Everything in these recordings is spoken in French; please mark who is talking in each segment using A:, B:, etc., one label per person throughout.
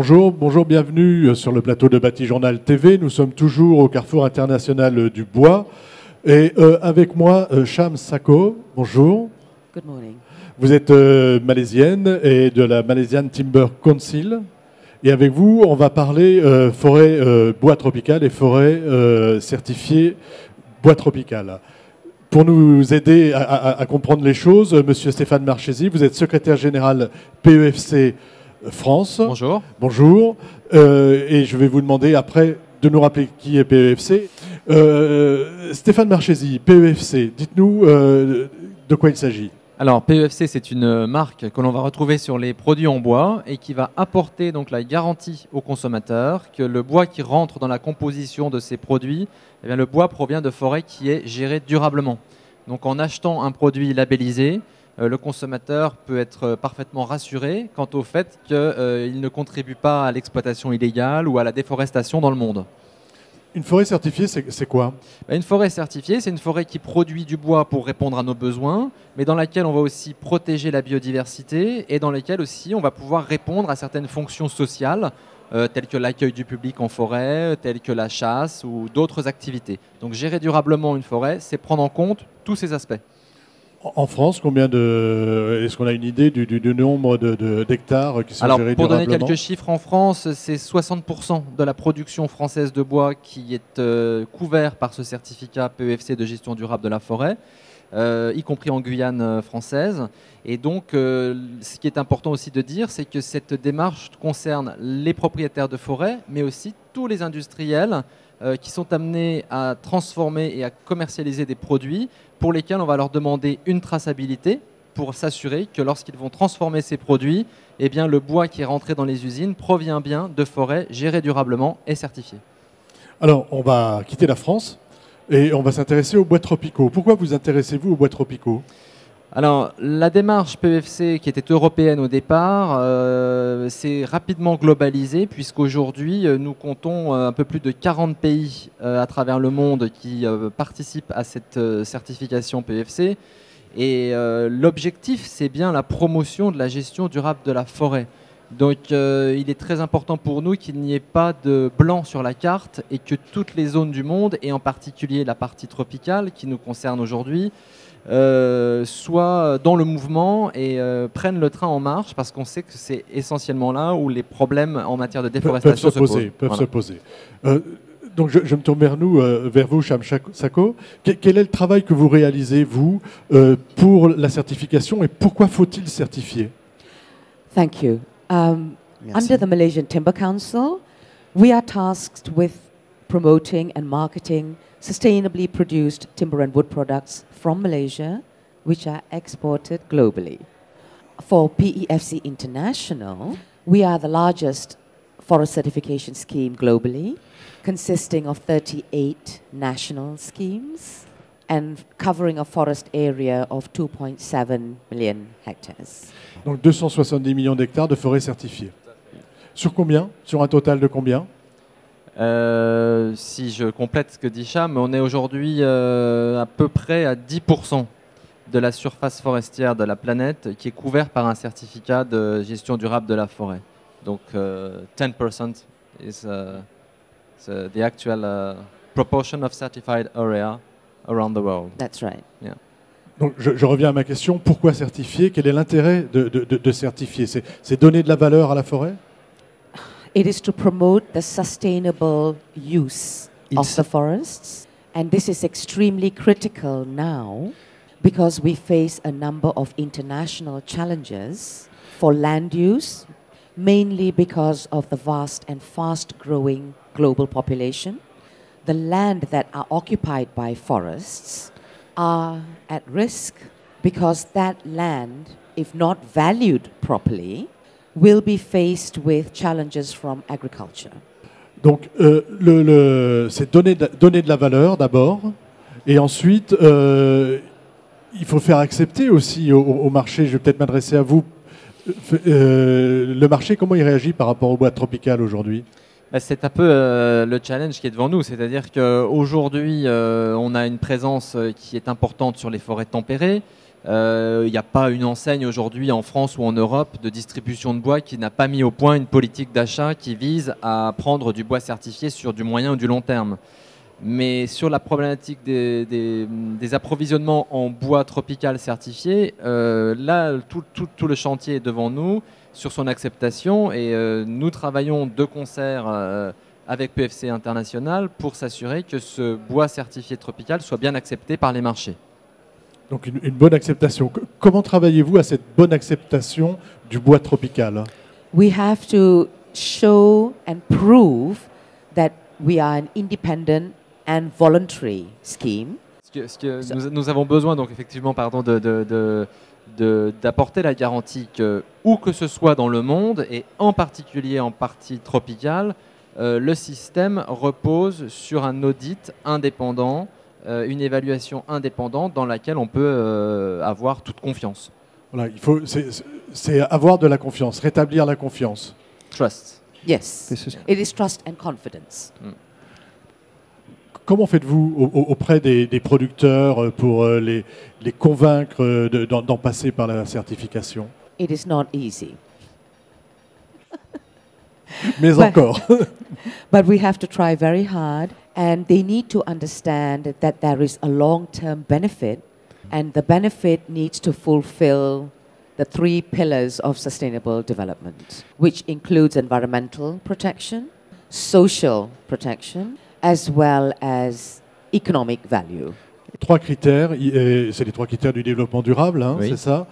A: Bonjour, bonjour, bienvenue sur le plateau de Batijournal TV. Nous sommes toujours au Carrefour international du bois. Et avec moi, Sham Sako, bonjour.
B: Good morning.
A: Vous êtes malaisienne et de la Malaysian Timber Council. Et avec vous, on va parler forêt bois tropical et forêt certifiée bois tropical. Pour nous aider à comprendre les choses, Monsieur Stéphane Marchesi, vous êtes secrétaire général PEFC France.
C: Bonjour.
A: Bonjour. Et je vais vous demander après de nous rappeler qui est PEFC. Stéphane Marchesi, PEFC, dites-nous de quoi il s'agit.
C: Alors PEFC, c'est une marque que l'on va retrouver sur les produits en bois et qui va apporter donc la garantie aux consommateurs que le bois qui rentre dans la composition de ces produits, eh bien, le bois provient de forêts qui est gérée durablement. Donc en achetant un produit labellisé, le consommateur peut être parfaitement rassuré quant au fait qu'il ne contribue pas à l'exploitation illégale ou à la déforestation dans le monde.
A: Une forêt certifiée, c'est quoi?
C: Une forêt certifiée, c'est une forêt qui produit du bois pour répondre à nos besoins, mais dans laquelle on va aussi protéger la biodiversité et dans laquelle aussi on va pouvoir répondre à certaines fonctions sociales, telles que l'accueil du public en forêt, telles que la chasse ou d'autres activités. Donc gérer durablement une forêt, c'est prendre en compte tous ces aspects.
A: En France, combien de... Est-ce qu'on a une idée du nombre d'hectares qui sont gérés durablement?
C: Pour donner quelques chiffres, en France, c'est 60% de la production française de bois qui est couvert par ce certificat PEFC de gestion durable de la forêt, y compris en Guyane française. Et donc, ce qui est important aussi de dire, c'est que cette démarche concerne les propriétaires de forêt, mais aussi tous les industriels qui sont amenés à transformer et à commercialiser des produits pour lesquels on va leur demander une traçabilité pour s'assurer que lorsqu'ils vont transformer ces produits, eh bien, le bois qui est rentré dans les usines provient bien de forêts gérées durablement et certifiées.
A: Alors, on va quitter la France et on va s'intéresser aux bois tropicaux. Pourquoi vous intéressez-vous aux bois tropicaux ?
C: Alors, la démarche PEFC, qui était européenne au départ, s'est rapidement globalisée puisqu'aujourd'hui, nous comptons un peu plus de 40 pays à travers le monde qui participent à cette certification PEFC. Et l'objectif, c'est bien la promotion de la gestion durable de la forêt. Donc, il est très important pour nous qu'il n'y ait pas de blanc sur la carte et que toutes les zones du monde, et en particulier la partie tropicale qui nous concerne aujourd'hui, soient dans le mouvement et prennent le train en marche parce qu'on sait que c'est essentiellement là où les problèmes en matière de déforestation
A: peuvent se poser. Donc je me tourne vers vous, Sham Sako. Quel est le travail que vous réalisez, vous, pour la certification et pourquoi faut-il certifier?
B: Thank you. Under the Malaysian Timber Council, we are tasked with promoting and marketing sustainably produced timber and wood products from Malaysia, which are exported globally. For PEFC International, we are the largest forest certification scheme globally, consisting of 38 national schemes and covering a forest area of 2.7 million hectares.
A: Donc 270 millions d'hectares de forêts certifiées. Sur combien? Sur un total de combien?
C: Si je complète ce que dit Sham, on est aujourd'hui à peu près à 10% de la surface forestière de la planète qui est couverte par un certificat de gestion durable de la forêt. Donc 10% is the actual proportion of certified area around the world.
B: That's right.
C: Yeah.
A: Donc je reviens à ma question, pourquoi certifier? Quel est l'intérêt de certifier? C'est donner de la valeur à la forêt?
B: It is to promote the sustainable use of the forests. And this is extremely critical now because we face a number of international challenges for land use, mainly because of the vast and fast-growing global population. The land that are occupied by forests are at risk because that land, if not valued properly, will be faced with challenges from agriculture.
A: Donc, c'est donner de la valeur d'abord, et ensuite, il faut faire accepter aussi au marché, je vais peut-être m'adresser à vous, le marché, comment il réagit par rapport au bois tropical aujourd'hui?
C: C'est un peu le challenge qui est devant nous, c'est-à-dire qu'aujourd'hui, on a une présence qui est importante sur les forêts tempérées, Il n'y a pas une enseigne aujourd'hui en France ou en Europe de distribution de bois qui n'a pas mis au point une politique d'achat qui vise à prendre du bois certifié sur du moyen ou du long terme. Mais sur la problématique des approvisionnements en bois tropical certifié, là, tout le chantier est devant nous sur son acceptation et nous travaillons de concert avec PEFC International pour s'assurer que ce bois certifié tropical soit bien accepté par les marchés.
A: Donc une bonne acceptation. Comment travaillez-vous à cette bonne acceptation du bois tropical?
B: We have to show and prove that we are an independent and voluntary scheme.
C: Nous avons besoin donc effectivement d'apporter la garantie que, où que ce soit dans le monde, et en particulier en partie tropicale, le système repose sur un audit indépendant, une évaluation indépendante dans laquelle on peut avoir toute confiance.
A: Voilà, c'est avoir de la confiance, rétablir la confiance.
C: Trust.
B: Yes, it is trust and confidence.
A: Comment faites-vous auprès des producteurs pour les convaincre d'en passer par la certification?
B: It is not easy.
A: Mais encore.
B: But we have to try very hard, and they need to understand that there is a long-term benefit, and the benefit needs to fulfill the 3 pillars of sustainable development, which includes environmental protection, social protection, as well as economic value.
A: 3 critères, c'est les 3 critères du développement durable, hein,
C: oui.
A: C'est ça.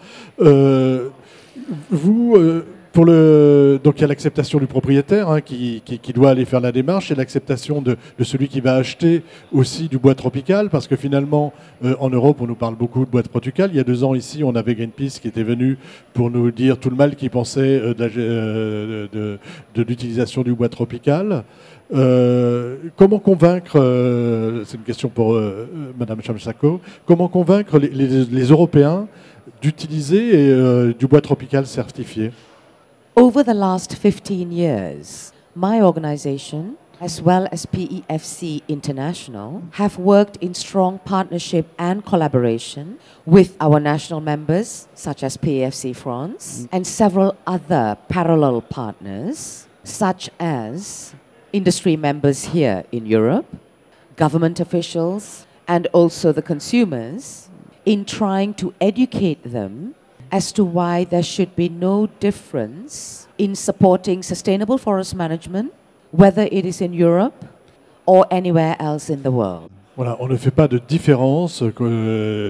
A: Donc il y a l'acceptation du propriétaire hein, qui doit aller faire la démarche et l'acceptation de celui qui va acheter aussi du bois tropical parce que finalement en Europe on nous parle beaucoup de bois tropical. Il y a 2 ans ici on avait Greenpeace qui était venu pour nous dire tout le mal qu'il pensait de l'utilisation du bois tropical. Comment convaincre, c'est une question pour Madame Chamsako, comment convaincre les Européens d'utiliser du bois tropical certifié?
B: Over the last 15 years, my organization, as well as PEFC International, have worked in strong partnership and collaboration with our national members, such as PEFC France, and several other parallel partners, such as industry members here in Europe, government officials, and also the consumers, in trying to educate them as to why there should be no difference in supporting sustainable forest management, whether it is in Europe or anywhere else in the world.
A: Voilà, on ne fait pas de différence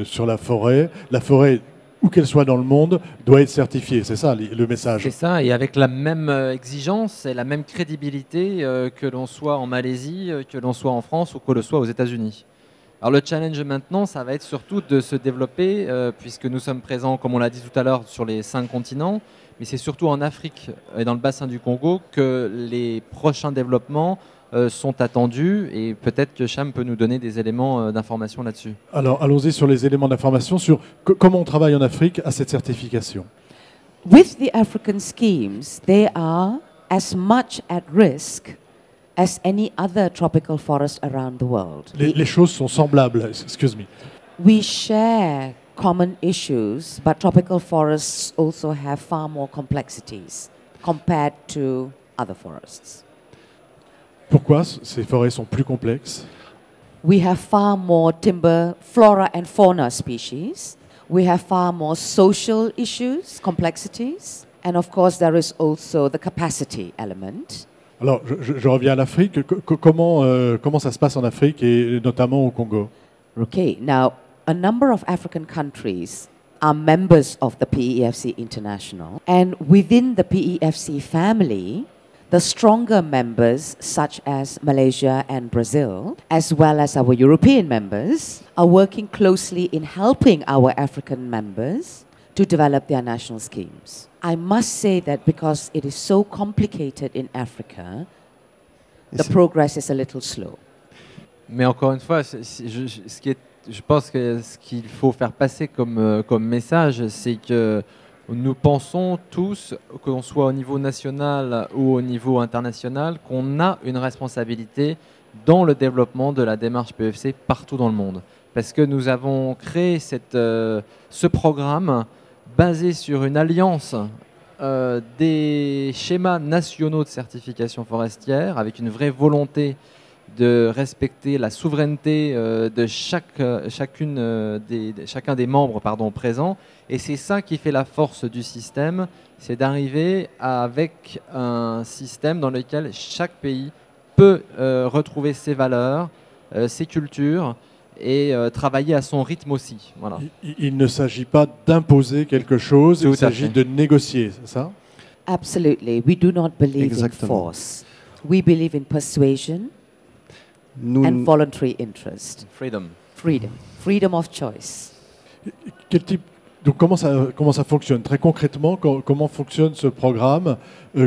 A: sur la forêt. La forêt, où qu'elle soit dans le monde, doit être certifiée. C'est ça le message.
C: C'est ça, et avec la même exigence et la même crédibilité que l'on soit en Malaisie, que l'on soit en France ou que l'on soit aux États-Unis. Alors le challenge maintenant, ça va être surtout de se développer, puisque nous sommes présents, comme on l'a dit tout à l'heure, sur les 5 continents, mais c'est surtout en Afrique et dans le bassin du Congo que les prochains développements sont attendus, et peut-être que Cham peut nous donner des éléments d'information là-dessus.
A: Alors allons-y sur les éléments d'information sur comment on travaille en Afrique à cette certification.
B: With the African schemes, they are as much at risk as any other tropical forest around the world.
A: Les choses sont semblables, excuse me.
B: We share common issues, but tropical forests also have far more complexities compared to other forests.
A: Pourquoi ces forêts sont plus complexes?
B: We have far more timber, flora and fauna species. We have far more social issues, complexities. And of course there is also the capacity element.
A: Alors, je reviens à l'Afrique. Comment ça se passe en Afrique et notamment au Congo?
B: Okay, now a number of African countries are members of the PEFC International, and within the PEFC family, the stronger members such as Malaysia and Brazil, as well as our European members, are working closely in helping our African members to develop their national schemes. I must say that because it is so complicated in Africa, the progress is a little slow.
C: Mais encore une fois, je pense que ce qu'il faut faire passer comme message, c'est que nous pensons tous, qu'on soit au niveau national ou au niveau international, qu'on a une responsabilité dans le développement de la démarche PEFC partout dans le monde. parce que nous avons créé ce programme basé sur une alliance des schémas nationaux de certification forestière, avec une vraie volonté de respecter la souveraineté de chacun des membres présents. Et c'est ça qui fait la force du système, c'est d'arriver avec un système dans lequel chaque pays peut retrouver ses valeurs, ses cultures, et travailler à son rythme aussi. Voilà.
A: Il ne s'agit pas d'imposer quelque chose, il s'agit de négocier, c'est ça?
B: Absolutely. We do not believe in force. We believe in persuasion and voluntary interest.
C: Freedom.
B: Freedom. Freedom of choice.
A: Quel type, donc comment ça fonctionne? Très concrètement, comment fonctionne ce programme?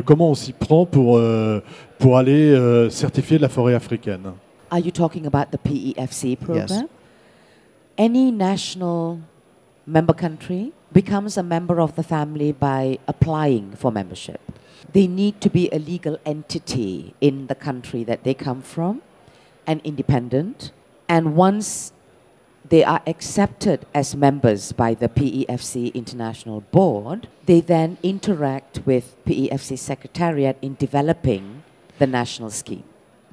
A: Comment on s'y prend pour aller certifier la forêt africaine?
B: Are you talking about the PEFC program?
D: Yes.
B: Any national member country becomes a member of the family by applying for membership. They need to be a legal entity in the country that they come from and independent. And once they are accepted as members by the PEFC International Board, they then interact with PEFC Secretariat in developing the national scheme.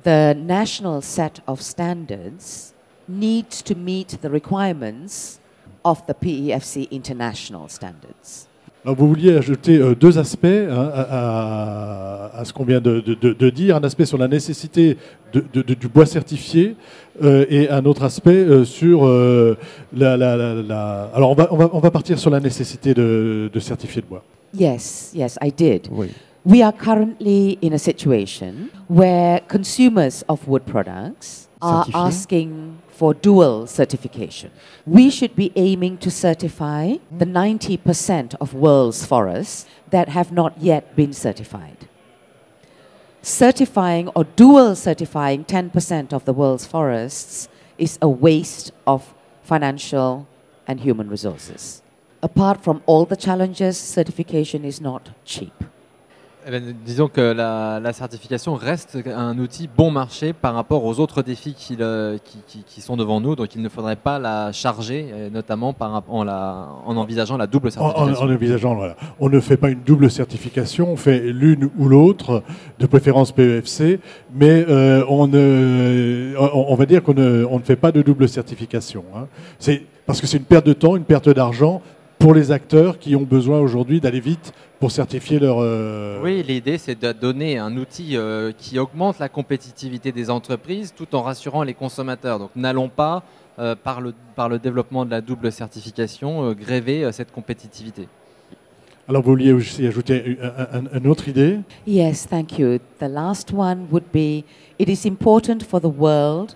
B: The national set of standards needs to meet the requirements of the PEFC international standards.
A: Alors vous vouliez ajouter deux aspects à ce qu'on vient de dire, un aspect sur la nécessité du bois certifié et un autre aspect sur Alors on va partir sur la nécessité de certifier le bois.
B: Yes, I did.
D: Oui.
B: We are currently in a situation where consumers of wood products are asking for dual certification. We should be aiming to certify the 90% of world's forests that have not yet been certified. Certifying or dual certifying 10% of the world's forests is a waste of financial and human resources. Apart from all the challenges, certification is not cheap.
C: Disons que la certification reste un outil bon marché par rapport aux autres défis qui sont devant nous, donc il ne faudrait pas la charger, notamment en envisageant la double certification.
A: En envisageant, voilà. On ne fait pas une double certification, on fait l'une ou l'autre, de préférence PEFC, mais on va dire qu'on ne fait pas de double certification. Hein. Parce que c'est une perte de temps, une perte d'argent pour les acteurs qui ont besoin aujourd'hui d'aller vite pour certifier leur...
C: Oui, l'idée c'est de donner un outil qui augmente la compétitivité des entreprises tout en rassurant les consommateurs. Donc n'allons pas, par le développement de la double certification, gréver cette compétitivité.
A: Alors vous vouliez aussi ajouter une autre idée?
B: Yes, thank you. The last one would be, it is important for the world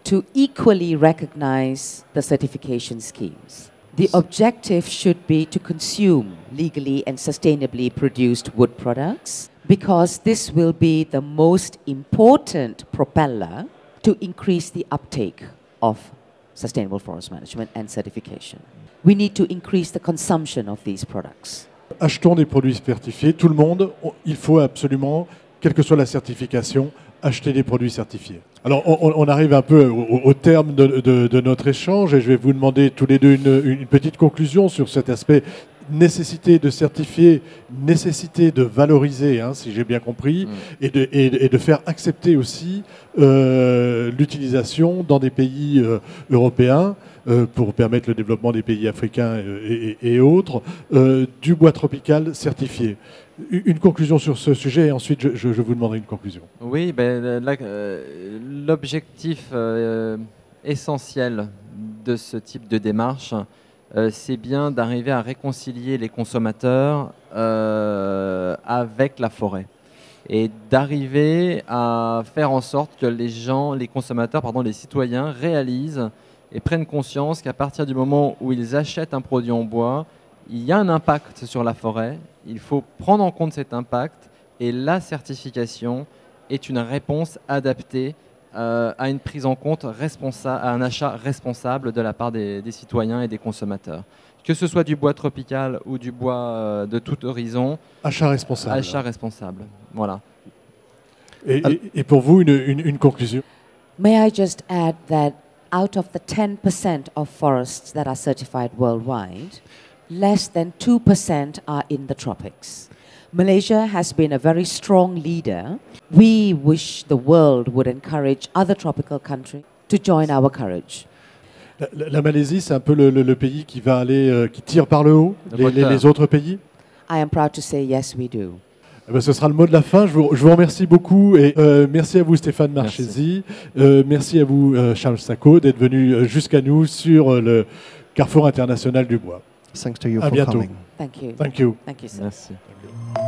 B: to equally recognize the certification schemes. The objective should be to consume legally and sustainably produced wood products because this will be the most important propeller to increase the uptake of sustainable forest management and certification. We need to increase the consumption of these products.
A: Achetons des produits certifiés. Tout le monde, il faut absolument, quelle que soit la certification, acheter des produits certifiés. Alors, on arrive un peu au terme de notre échange et je vais vous demander tous les deux une petite conclusion sur cet aspect nécessité de certifier, nécessité de valoriser, hein, si j'ai bien compris, et de faire accepter aussi l'utilisation dans des pays européens pour permettre le développement des pays africains et autres, du bois tropical certifié. Une conclusion sur ce sujet et ensuite je vous demanderai une conclusion.
C: Oui, l'objectif essentiel de ce type de démarche, c'est bien d'arriver à réconcilier les consommateurs avec la forêt et d'arriver à faire en sorte que les citoyens réalisent et prennent conscience qu'à partir du moment où ils achètent un produit en bois, il y a un impact sur la forêt, il faut prendre en compte cet impact et la certification est une réponse adaptée à une prise en compte à un achat responsable de la part des citoyens et des consommateurs. Que ce soit du bois tropical ou du bois de tout horizon.
A: Achat responsable.
C: Achat responsable, voilà.
A: Et pour vous, une conclusion?
B: May I just add that out of the 10% of forests that are certified worldwide, less than 2% are in the tropics. Malaysia has been a very strong leader. We wish the world would encourage other tropical countries to join our courage.
A: La Malaisie, c'est un peu le pays qui va aller, qui tire par le haut les autres pays.
B: I am proud to say yes, we do.
A: Eh ben, ce sera le mot de la fin. Je vous remercie beaucoup et merci à vous Stéphane Marchesi. Merci à vous Charles Sacco d'être venu jusqu'à nous sur le Carrefour international du bois.
D: Thanks to you
A: à
D: for
A: bientôt.
D: coming.
B: Thank you.
A: Thank you.
B: Thank you, sir.
C: Merci.
A: Thank you.